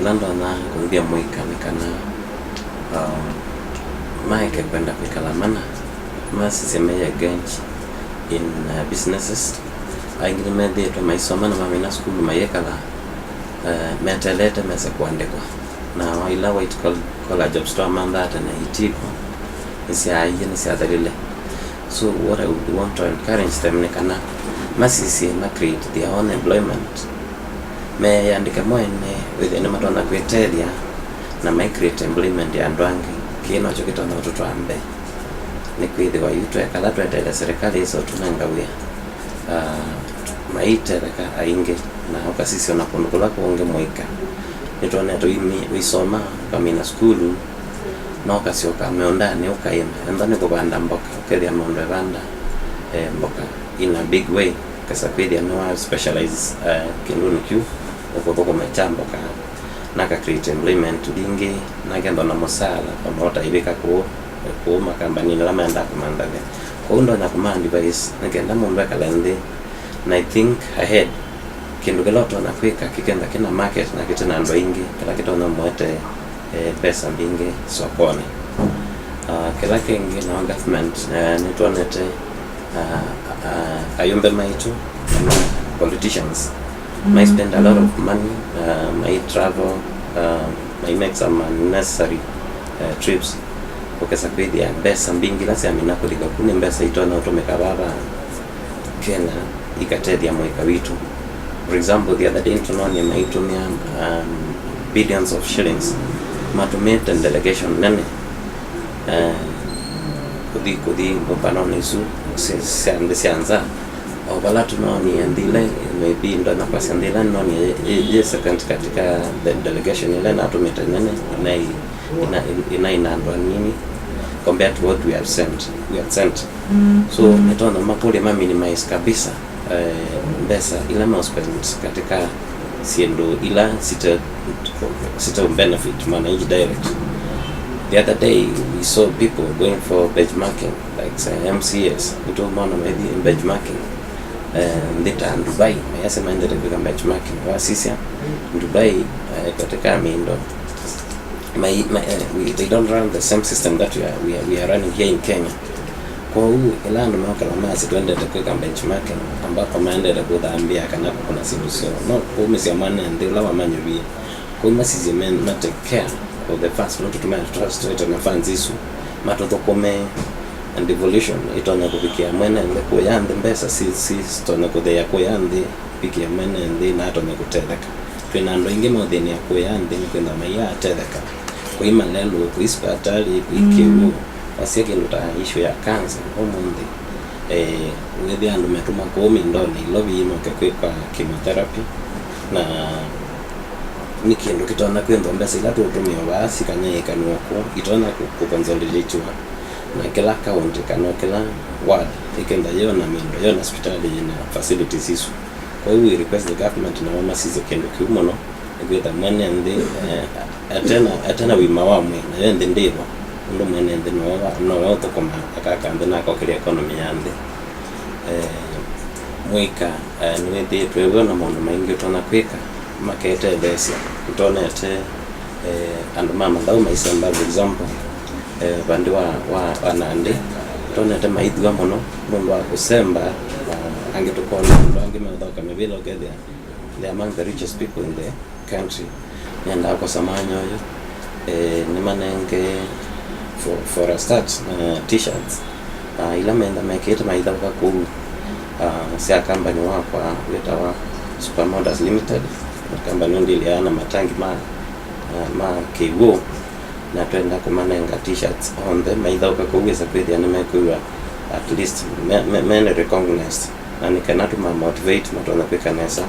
kilando na kumbia mwika nikana maike kwenda kwikala mana masi semeya ganch in businesses aingine medhieto maisoma na mamina school mayekala metelete mese kuandikwa na waila white collar job store mandata na itiko nisiadhalile. So what I would want to encourage them nikana masisi ma create their own employment me yandika mwene within matona kweteria na my create employment ya ndwangi kino chokitona watoto ambe ni kwithe wa yutu ekala twetele serikali iso tunangawia maitereka ainge na ukasisi ona kundukula kuonge mwika nitone to wisoma kamina skulu no kasioka meondani ukaima endane kubanda mboka ukedia mondo banda mboka in a big way kasapidi no specialize kinduni kyu ukotoko mechamboka naka create employment dingi nagendo na mosala pamota ibika ko makambani la manda kumandage ko ndo na command device ngenda mundu akalende na I think ahead kindu geloto na kwika kikenda kina market na kitana ndo ingi kila kitu na mwete pesa mbingi sokoni kila kingi na government nitonete ayumbe maitu politicians might spend a lot of money, might travel, might make some unnecessary trips ukesa kwedia mbesa mbingi lasi amina kulika kune mbesa itona utomeka baba kena ikatedia mweka witu. For example, the other day intononi maitumia billions of shillings matumete delegation nene kudi mpano nisu sianza obala tunoni andile maybe ndo nafasi andile noni second katika the delegation ile na tumeta nene ina ndo nini compared to what we have sent so nitona mapole ma minimize kabisa mbesa ila ma spend katika siendo ila sita benefit mana direct. The other day we saw people going for benchmarking like say MCS ito mwana maybe in benchmarking ndeta Dubai mayasema ndeta kwa benchmarking wa sisi Dubai katika mindo they don't run the same system that we are running here in Kenya. Kwa hiyo ilando mwaka la masi tuende kwa benchmarking ambapo maendeleo kudambia kana kuna solution no kumesi amana ndila wa manyobi kwa masi men na take care of the first lot to manage trust to na funds isu matoto kome and evolution itona kufikia mwene nde kuyande mbesa si tona kudeya kuyande pikia mwene ndi na tona kuteleka twinando inge modeni ya kuyande ni kwenda maya teleka kwa imanelo kuispatali kuikiru wasiake luta issue ya cancer omundi wewe andu metuma komi ndoni lobi ino kwa chemotherapy na nikiendo kitona kwenda mbesa ila tutumia basi kanye kanuko itona kukonsolidate na kila county kana kila ward ikenda yona mindo yona hospitali ina facilities isu. Kwa hiyo we request the government na mama sizo kendo kiumono ngweta mwene ndi atena wima wamwe na yende ndibo ndo mwene ndi no wato koma akaka ndi na kokele economy yande mwika niwete twewe na mondo maingi tona kweka makete desi utonete and mama ndau maisemba for example bandi wa nande tonete maidwa mono mundu wa kusemba angetukona mundu angemedoka mebilo gede they among the richest people in the country nenda kwa samanyo yo ni manenge for a start t-shirts ila menda mekete maidwa kwa ku sia company wa kwa wetawa Supermodels Limited company ndili ana matangi ma kigo na twenda kumanenga t-shirts on them maidha ukakuweza kweli nimekuwa at least men recognized na nikanatuma motivate mtu anakweka nesa